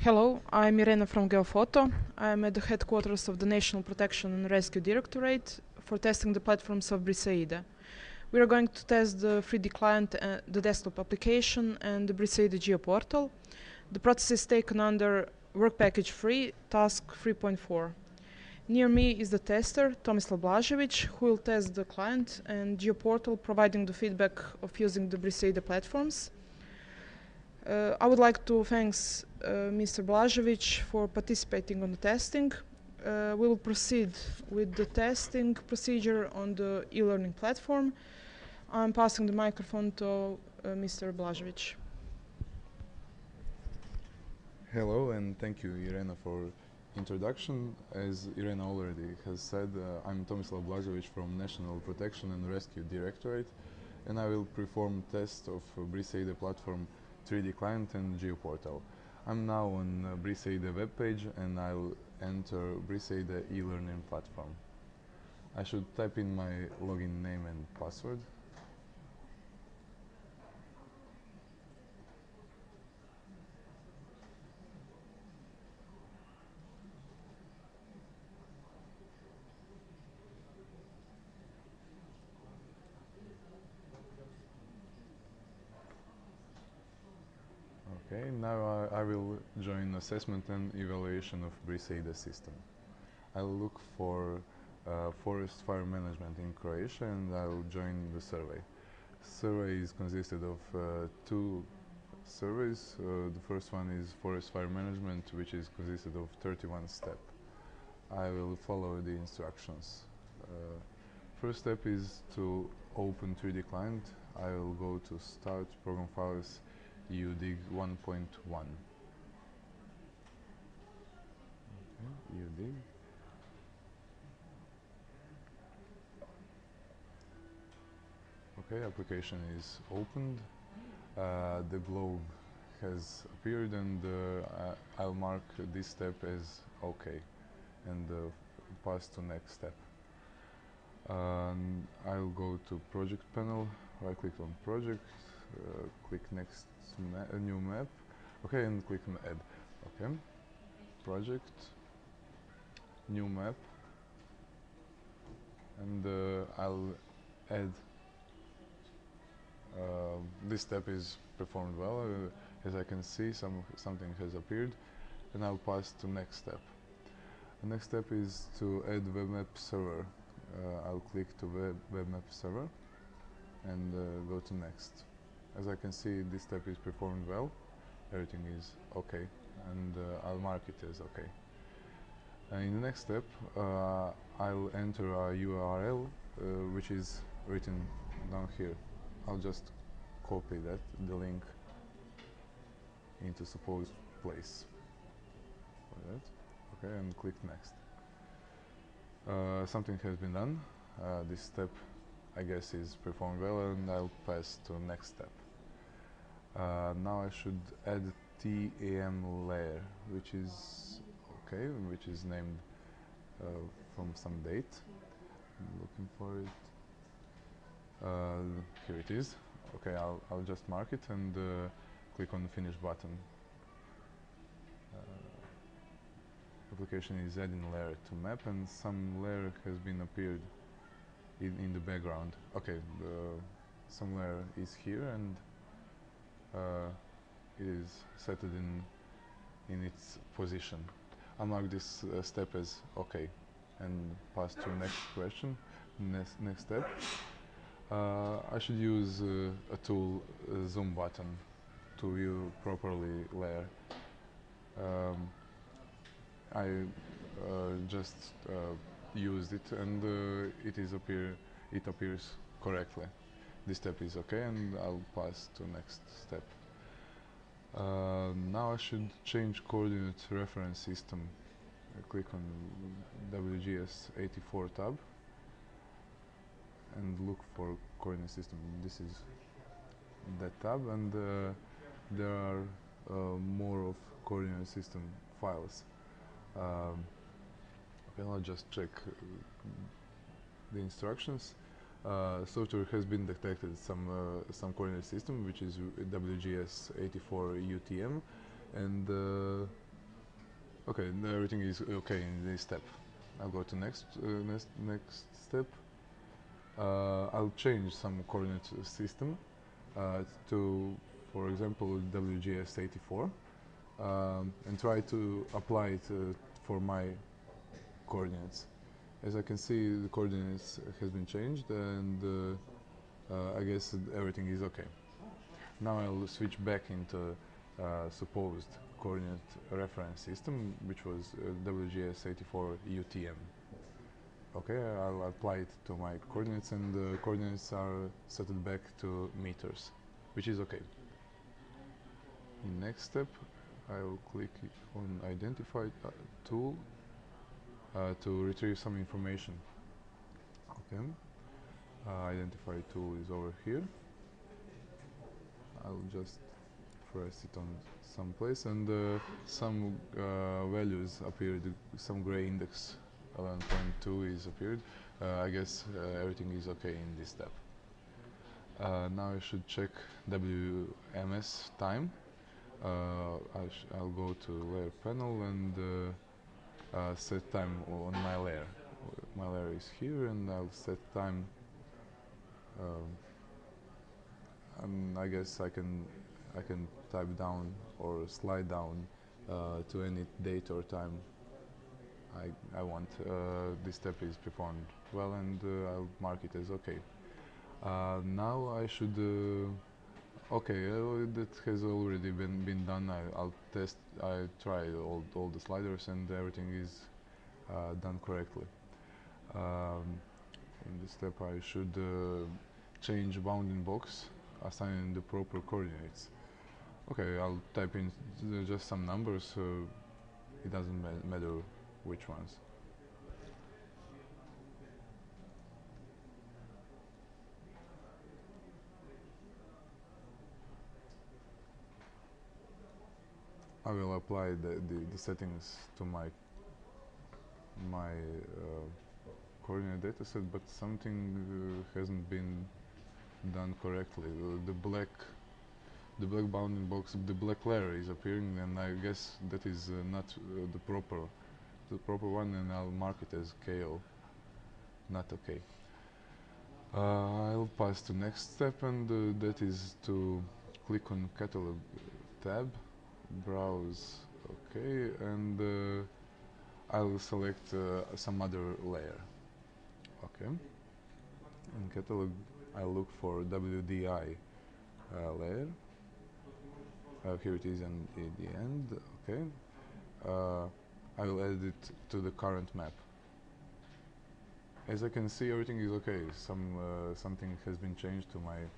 Hello, I'm Irena from Geophoto. I'm at the headquarters of the National Protection and Rescue Directorate for testing the platforms of Briseida. We are going to test the 3D client, the desktop application, and the Briseida GeoPortal. The process is taken under Work Package 3, Task 3.4. Near me is the tester, Tomislav Blažević, who will test the client and GeoPortal, providing the feedback of using the Briseida platforms. I would like to thank Mr. Blažević for participating on the testing. We will proceed with the testing procedure on the e-learning platform. I'm passing the microphone to Mr. Blažević. Hello, and thank you, Irena, for introduction. As Irena already has said, I'm Tomislav Blažević from National Protection and Rescue Directorate, and I will perform tests of Briseida platform 3D client and GeoPortal. I'm now on Briseida webpage and I'll enter Briseida e-learning platform. I should type in my login name and password. Okay, now I will join assessment and evaluation of Briseida system. I'll look for forest fire management in Croatia and I'll join the survey. Survey is consisted of two surveys. The first one is forest fire management, which is consisted of 31 steps. I will follow the instructions. First step is to open 3D client. I will go to Start, Program Files, UDIG 1.1. UDIG. Okay, application is opened. The globe has appeared and I'll mark this step as OK and pass to next step. I'll go to project panel, right click on project, click next new map, okay, and click on add. Okay, project, new map, and I'll add. This step is performed well. As I can see, something has appeared, and I'll pass to next step. The next step is to add webmap server. I'll click to webmap server and go to next. As I can see, this step is performed well. Everything is okay, and I'll mark it as okay. In the next step, I'll enter a URL which is written down here. I'll just copy the link into supposed place. Like that. Okay, and click next. Something has been done. This step, I guess, is performed well, and I'll pass to next step. Now I should add TAM layer, which is okay, which is named from some date. I'm looking for it. Here it is. Okay, I'll just mark it and click on the finish button. Application is adding layer to map, and some layer has been appeared in the background. Okay, some layer is here, and it is set in its position. I'll mark this step as okay and pass to next question, next step. I should use a tool, zoom button, to view properly layer. I just used it, and it appears correctly. This step is okay, and I'll pass to next step. Now I should change coordinate reference system. I click on WGS 84 tab and look for coordinate system. This is that tab, and there are more of coordinate system files. Okay, I'll just check the instructions. Software has been detected some coordinate system, which is WGS 84 UTM, and Okay, everything is okay in this step. I'll go to next step. I'll change some coordinate system to, for example, WGS 84, and try to apply it for my coordinates. As I can see, the coordinates has been changed, and I guess everything is okay. Now I'll switch back into supposed coordinate reference system, which was WGS 84 UTM. Okay, I'll apply it to my coordinates, and the coordinates are set back to meters, which is okay. In next step, I will click on Identify tool to retrieve some information. Okay, Identify tool is over here. I'll just press it on some place, and some values appeared. Some gray index 11.2 is appeared. I guess everything is okay in this step. Now I should check WMS time. I'll go to layer panel and set time on my layer. My layer is here, and I'll set time. And I guess I can type down or slide down to any date or time I want. This step is performed well, and I'll mark it as okay. Now I should okay, that has already been done. I'll test. I try all the sliders, and everything is done correctly. In this step, I should change bounding box, assigning the proper coordinates. Okay, I'll type in just some numbers. It doesn't matter which ones. I will apply the settings to my coordinate dataset, but something hasn't been done correctly. The black bounding box, the black layer is appearing, and I guess that is not the proper one, and I'll mark it as KO, not okay. I'll pass to next step, and that is to click on catalog tab, browse, okay, and I'll select some other layer. Okay. In catalog, I'll look for WDI layer. Here it is in the end. Okay. I will add it to the current map. As I can see, everything is okay. Something has been changed to my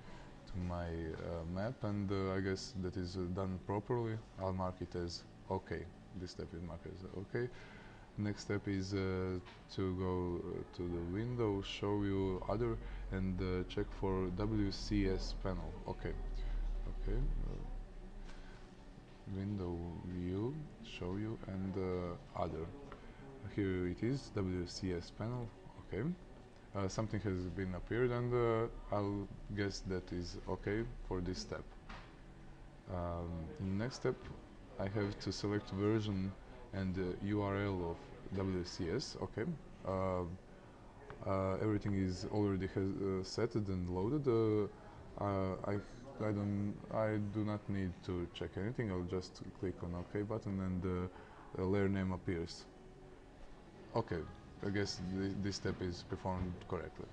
map, and I guess that is done properly. I'll mark it as okay. This step is marked as okay. Next step is to go to the window, show you other, and check for WCS panel. Okay. Okay. Window view, show you, and other. Here it is, WCS panel. Okay. Something has been appeared, and I'll guess that is okay for this step. In the next step, I have to select version and URL of WCS. Okay. Everything is already set and loaded. I do not need to check anything. I'll just click on OK button, and the layer name appears. Okay, I guess this step is performed correctly.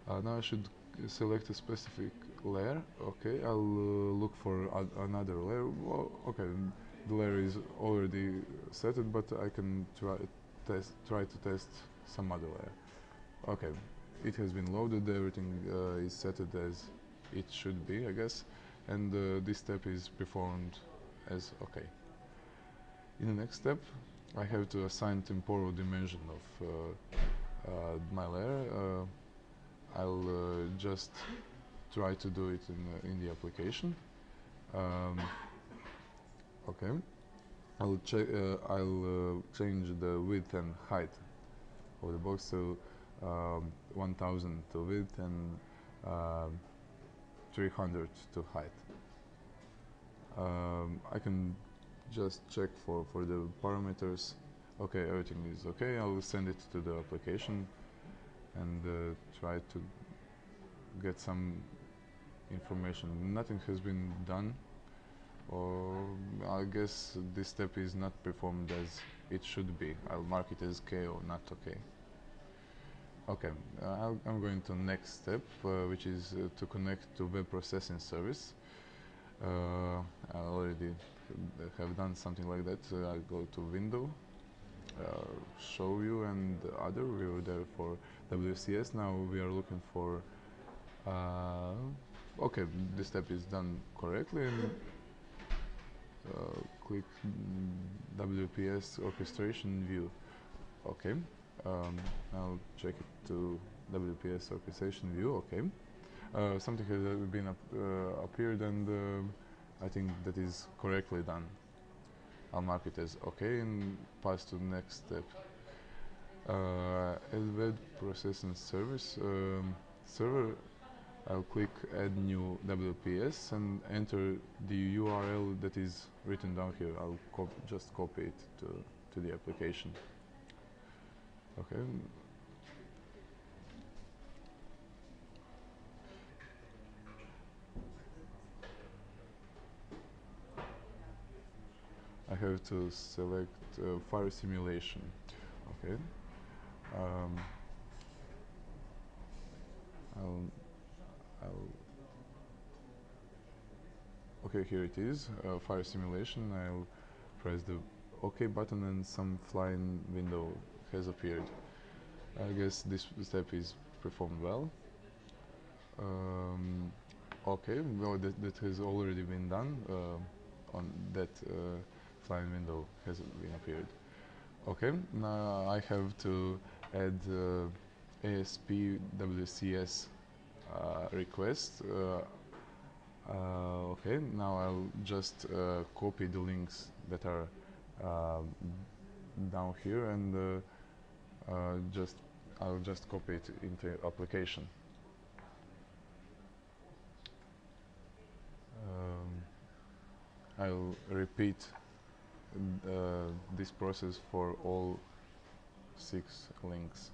Now I should select a specific layer. Okay, I'll look for another layer. Well, okay, the layer is already set, but I can try to test some other layer. Okay, it has been loaded. Everything is set as it should be, I guess, and this step is performed as okay. In the next step, I have to assign temporal dimension of my layer. I'll just try to do it in the application. Okay, I'll change the width and height of the box to 1000 to width and 300 to height. I can just check for the parameters. Okay, everything is okay. I will send it to the application and try to get some information. Nothing has been done, or I guess this step is not performed as it should be. I'll mark it as K or not okay. Okay, I'm going to next step, which is to connect to web processing service. I already have done something like that. I go to Window, Show You, and Other. We were there for WCS. Now we are looking for. Okay, this step is done correctly, and click WPS orchestration view. Okay, I'll check it to WPS orchestration view. Okay, something has been appeared, and I think that is correctly done. I'll mark it as okay and pass to the next step. Add web processing service server. I'll click add new WPS and enter the URL that is written down here. I'll just copy it to the application. Okay. I have to select fire simulation. Okay. Okay, here it is, fire simulation. I'll press the OK button and some flying window has appeared. I guess this step is performed well. Okay, well that has already been done. On that flying window has been appeared. Okay, now I have to add ASP WCS request. Okay, now I'll just copy the links that are down here, and I'll just copy it into application. I'll repeat this process for all 6 links.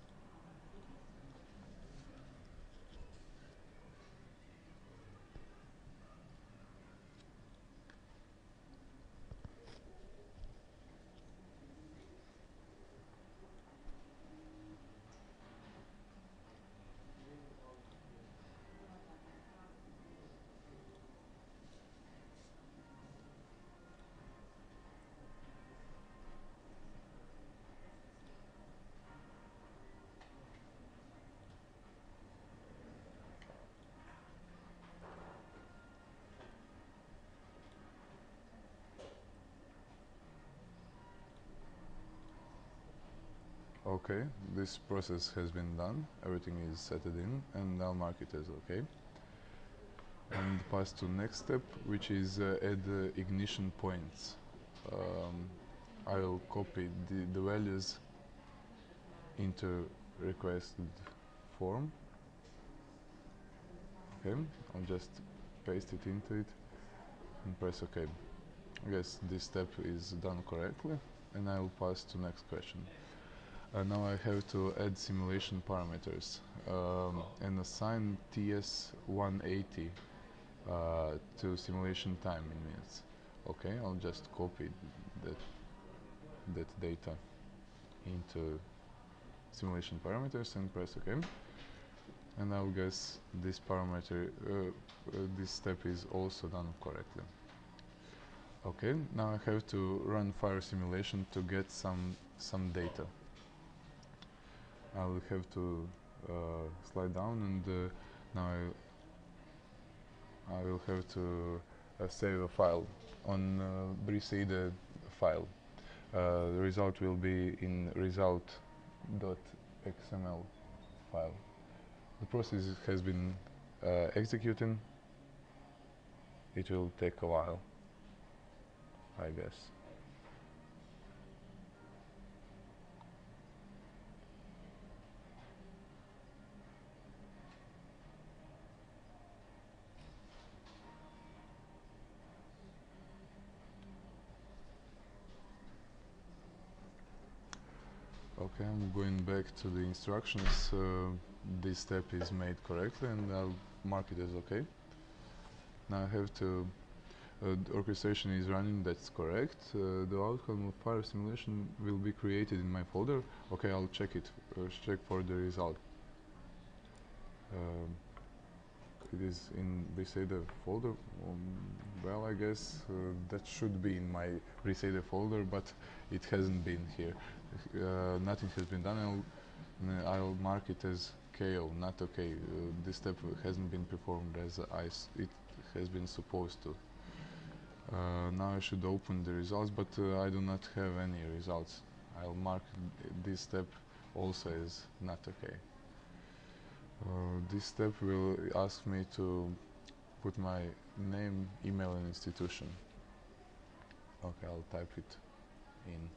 Okay, this process has been done. Everything is set in, and I'll mark it as okay. And pass to next step, which is add ignition points. I'll copy the values into requested form. Okay, I'll just paste it into it and press OK. I guess this step is done correctly, and I'll pass to next question. Now I have to add simulation parameters and assign TS180 to simulation time in minutes. Okay, I'll just copy that data into simulation parameters and press OK. And I'll guess this parameter, this step is also done correctly. Okay, now I have to run fire simulation to get some data. I will have to slide down, and now I will have to save a file on Briseide file. The result will be in result.xml file. The process has been executing. It will take a while, I guess. Okay, I'm going back to the instructions. This step is made correctly and I'll mark it as okay. Now I have to, the orchestration is running, that's correct. The outcome of fire simulation will be created in my folder. Okay, I'll check it, check for the result. It is in Briseida folder. Well, I guess that should be in my Briseida folder, but it hasn't been here. Nothing has been done. I'll mark it as KO, not okay. This step hasn't been performed as it has been supposed to. Now I should open the results, but I do not have any results. I'll mark this step also as not okay. This step will ask me to put my name, email and institution. Okay, I'll type it in.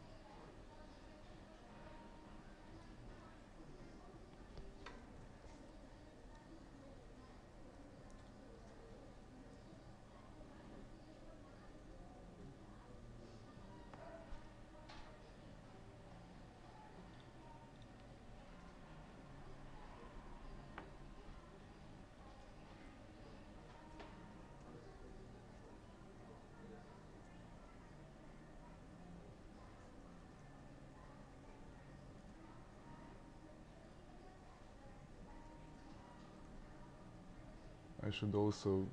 I should also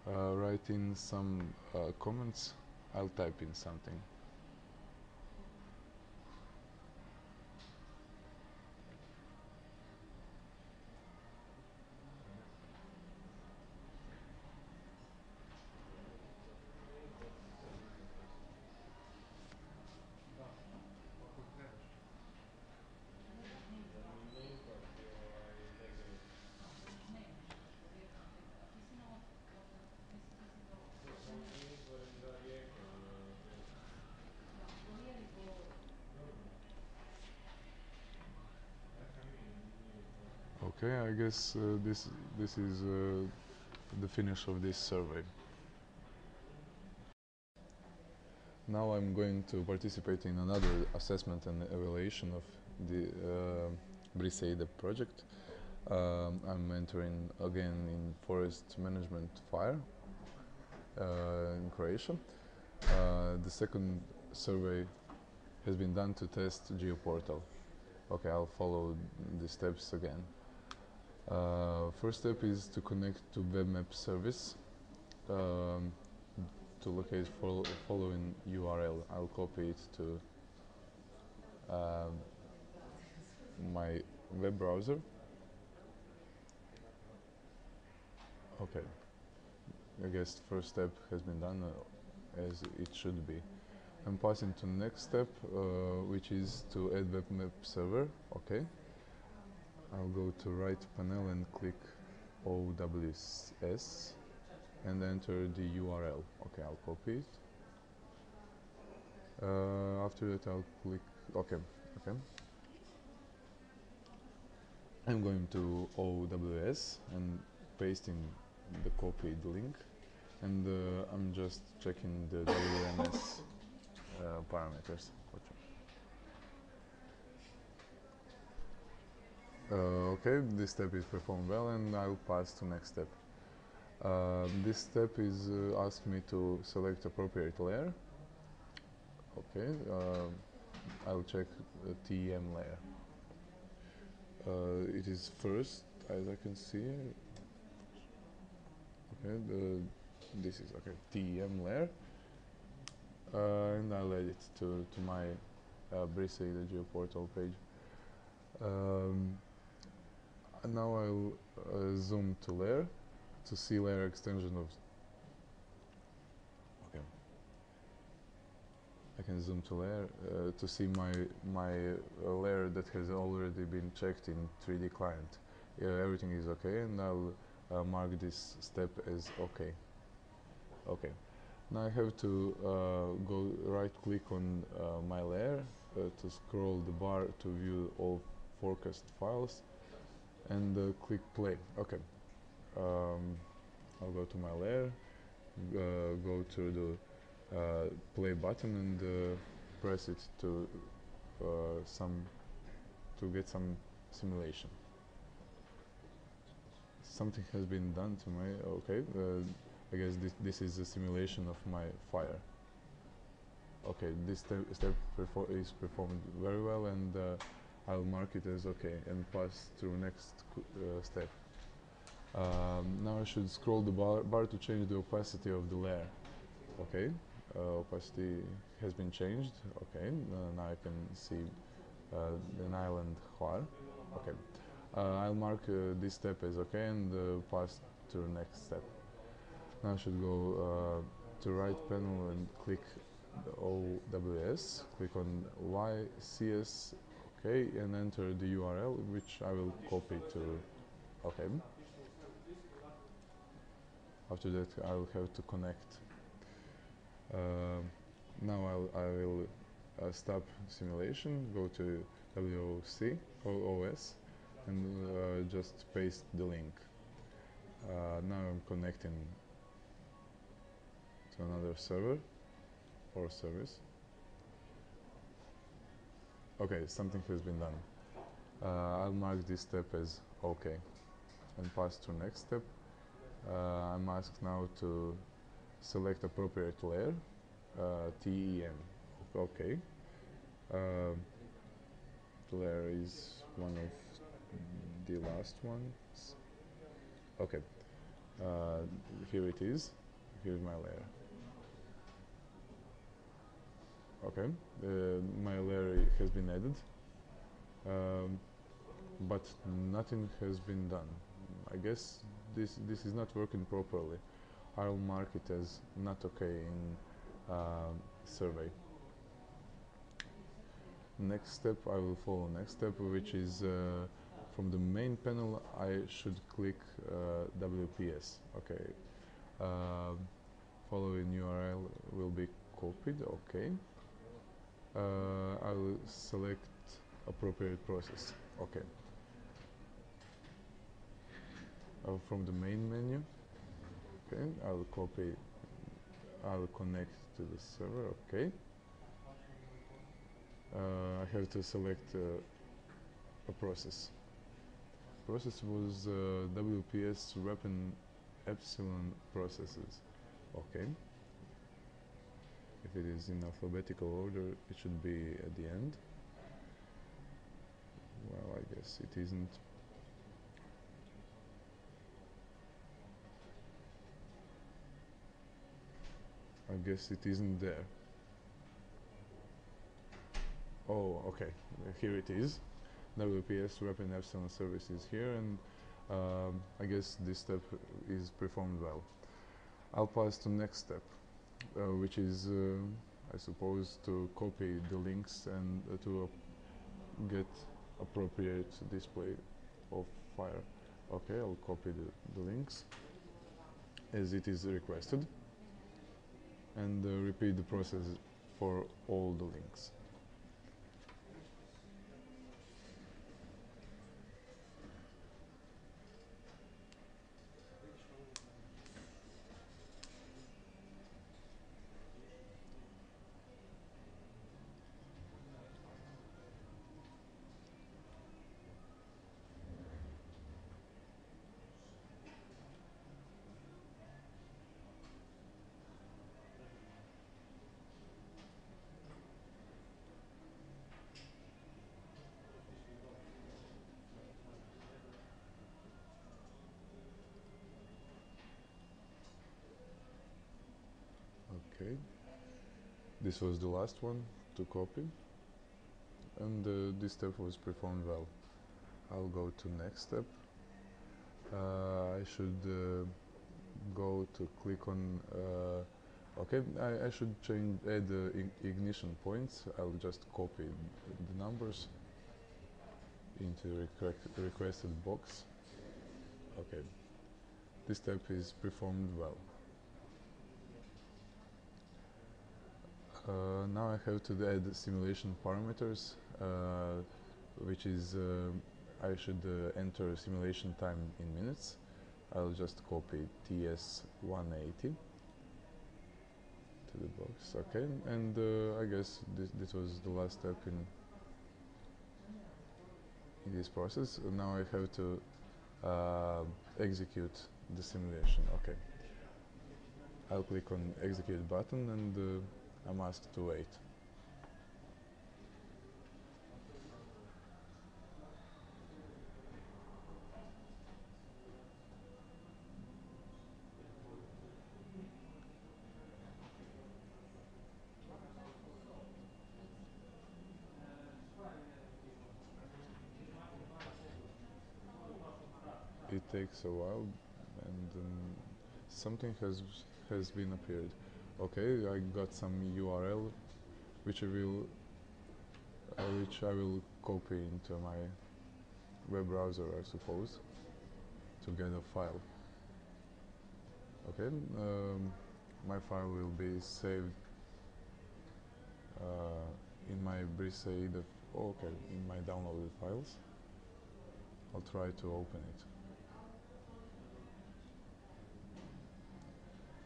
write in some comments. I'll type in something. Okay, I guess this is the finish of this survey. Now I'm going to participate in another assessment and evaluation of the Briseida project. I'm entering again in forest management fire in Croatia. The second survey has been done to test GeoPortal. Okay, I'll follow the steps again. First step is to connect to WebMap service to locate following URL. I'll copy it to my web browser. Okay, I guess the first step has been done as it should be. I'm passing to the next step, which is to add WebMap server. Okay, I'll go to right panel and click OWS and enter the URL. Okay, I'll copy it. After that, I'll click OK. I'm going to OWS and pasting the copied link, and I'm just checking the WMS parameters. Okay, this step is performed well, and I'll pass to next step. This step is asked me to select appropriate layer. Okay, I'll check the TEM layer. It is first, as I can see. Okay, this is okay, TEM layer, and I'll add it to my Briseida GeoPortal page. And now I'll zoom to layer to see layer extension of. Okay, I can zoom to layer to see my layer that has already been checked in 3D client. Everything is okay, and I'll mark this step as okay. Okay. Now I have to go right click on my layer to scroll the bar to view all forecast files and click play. Okay. I'll go to my layer, go to the play button and press it to some to get some simulation. Something has been done to my, okay, I guess this is a simulation of my fire. Okay, this step is performed very well, and I'll mark it as okay and pass through next step. Now I should scroll the bar to change the opacity of the layer. Okay, opacity has been changed. Okay, now I can see the island Hvar. Okay, I'll mark this step as okay and pass to the next step. Now I should go to right panel and click the OWS, click on YCS, okay, and enter the URL, which I will copy to, okay. After that I will have to connect. Now I will stop simulation, go to OS, and just paste the link. Now I'm connecting to another server or service. Okay, something has been done. I'll mark this step as OK and pass to next step. I'm asked now to select appropriate layer, TEM. OK. The layer is one of the last ones. OK. Here it is. Here's my layer. Okay, my layer has been added, but nothing has been done. I guess this is not working properly. I'll mark it as not okay in survey. Next step, I will follow next step, which is from the main panel I should click WPS. Okay, following URL will be copied. Okay. I will select appropriate process. Okay. From the main menu, okay, I will copy. I will connect to the server. Okay. I have to select a process. Process was WPS weapon epsilon processes. Okay. If it is in alphabetical order, it should be at the end. Well, I guess it isn't. I guess it isn't there. Oh, okay. Here it is. WPS weapon epsilon service is here, and I guess this step is performed well. I'll pass to next step, which is, I suppose, to copy the links and to get appropriate display of fire. Okay, I'll copy the links as it is requested and repeat the process for all the links. Okay, this was the last one to copy, and this step was performed well. I'll go to next step. I should go to click on okay, I should add ignition points. I'll just copy the numbers into the requested box. Okay, this step is performed well. Now I have to add simulation parameters, which is I should enter simulation time in minutes. I'll just copy TS 180 to the box. Okay, and I guess this was the last step in in this process. Now I have to execute the simulation. Okay. I'll click on execute button and I'm asked to wait. It takes a while and something has been appeared. Okay, I got some URL which I will copy into my web browser, I suppose, to get a file. Okay, my file will be saved in my Briseida. Okay, in my downloaded files. I'll try to open it.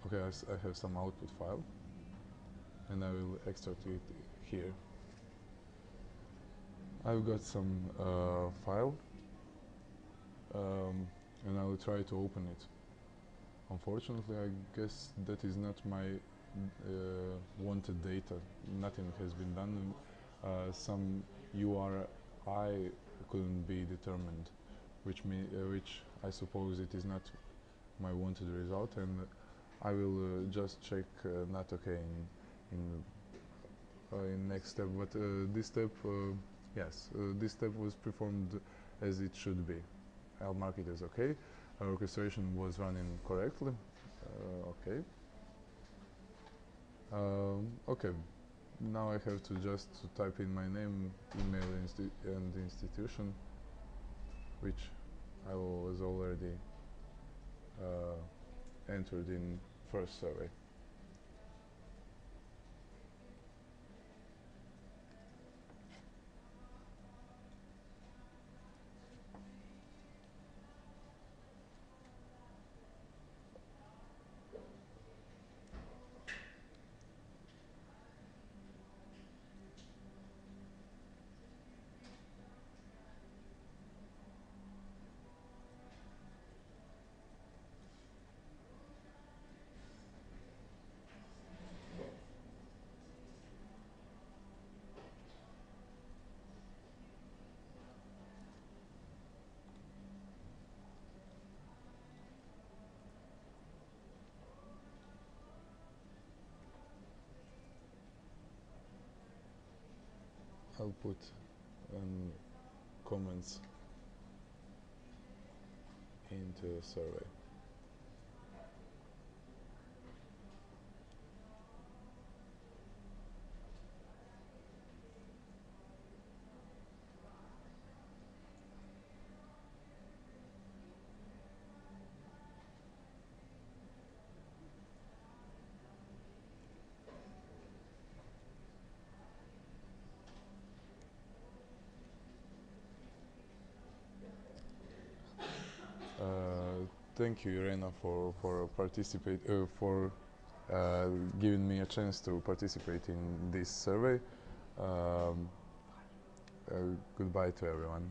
Okay, I have some output file, and I will extract it here. I've got some file, and I will try to open it. Unfortunately, I guess that is not my wanted data. Nothing has been done. Some URI couldn't be determined, which I suppose it is not my wanted result, and I will just check not okay in next step. But this step, yes, this step was performed as it should be. I'll mark it as okay. Our orchestration was running correctly. Okay. Okay. Now I have to just type in my name, email, and institution, which I was already entered in first survey. I'll put comments into the survey. Thank you, Irena, for giving me a chance to participate in this survey. Goodbye to everyone.